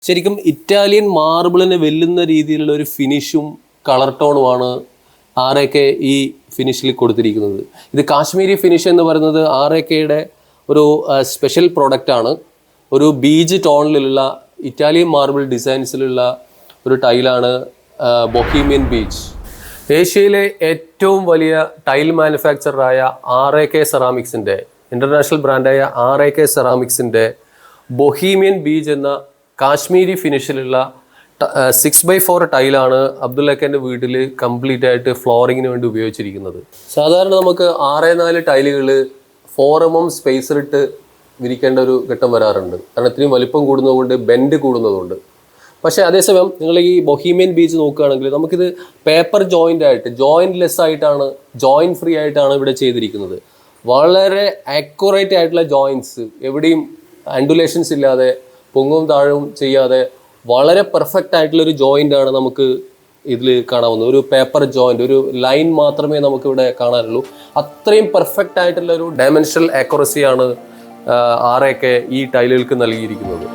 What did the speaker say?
ശരിക്കും ഇറ്റാലിയൻ മാർബിളിനെ വെല്ലുന്ന രീതിയിലുള്ള ഒരു ഫിനിഷും കളർ ടോണുമാണ് RAK ഈ ഫിനിഷിൽ കൊടുത്തിരിക്കുന്നത്. ഇത് കാശ്മീരി ഫിനിഷ് എന്ന് പറയുന്നത് RAKയുടെ ഒരു സ്പെഷ്യൽ പ്രോഡക്റ്റാണ്. ഒരു ബീജ് ടോണിലുള്ള ഇറ്റാലിയൻ മാർബിൾ ഡിസൈൻസിലുള്ള ഒരു ടൈലാണ് ബൊഹീമിയൻ ബീച്ച്. ഏഷ്യയിലെ ഏറ്റവും വലിയ ടൈൽ മാനുഫാക്ചറായ RAK സെറാമിക്സിൻ്റെ ഇൻ്റർനാഷണൽ ബ്രാൻഡായ RAK സെറാമിക്സിൻ്റെ ബൊഹീമിയൻ ബീച്ച് എന്ന കാശ്മീരി ഫിനിഷിലുള്ള 6x4 ടൈലാണ് അബ്ദുള്ളക്കൻ്റെ വീട്ടിൽ കംപ്ലീറ്റ് ആയിട്ട് ഫ്ലോറിങ്ങിന് വേണ്ടി ഉപയോഗിച്ചിരിക്കുന്നത്. സാധാരണ നമുക്ക് 6x4 ടൈലുകൾ 4mm സ്പേസറിട്ട് വിരിക്കേണ്ട ഒരു ഘട്ടം വരാറുണ്ട്. കാരണം ഇത്രയും വലിപ്പം കൂടുന്നതുകൊണ്ട്, ബെൻഡ് കൂടുന്നതുകൊണ്ട്. പക്ഷേ അതേസമയം നിങ്ങൾ ഈ ബൊഹീമിയൻ ബീച്ച് നോക്കുകയാണെങ്കിൽ നമുക്കിത് പേപ്പർ ജോയിൻ്റ് ആയിട്ട്, ജോയിൻ്റ് ലെസ് ആയിട്ടാണ്, ജോയിൻറ്റ് ഫ്രീ ആയിട്ടാണ് ഇവിടെ ചെയ്തിരിക്കുന്നത്. വളരെ ആക്യുറേറ്റ് ആയിട്ടുള്ള ജോയിൻറ്റ്സ്, എവിടെയും ആൻഡുലേഷൻസ് ഇല്ലാതെ, പൊങ്ങും താഴവും ചെയ്യാതെ വളരെ പെർഫെക്റ്റ് ആയിട്ടുള്ളൊരു ജോയിൻ്റാണ് നമുക്ക് ഇതിൽ കാണാവുന്നത്. ഒരു പേപ്പർ ജോയിൻ്റ്, ഒരു ലൈൻ മാത്രമേ നമുക്കിവിടെ കാണാനുള്ളൂ. അത്രയും പെർഫെക്റ്റ് ആയിട്ടുള്ള ഒരു ഡയമെൻഷണൽ ആക്യുറസിയാണ് RAK ഈ ടൈലുകൾക്ക് നൽകിയിരിക്കുന്നത്.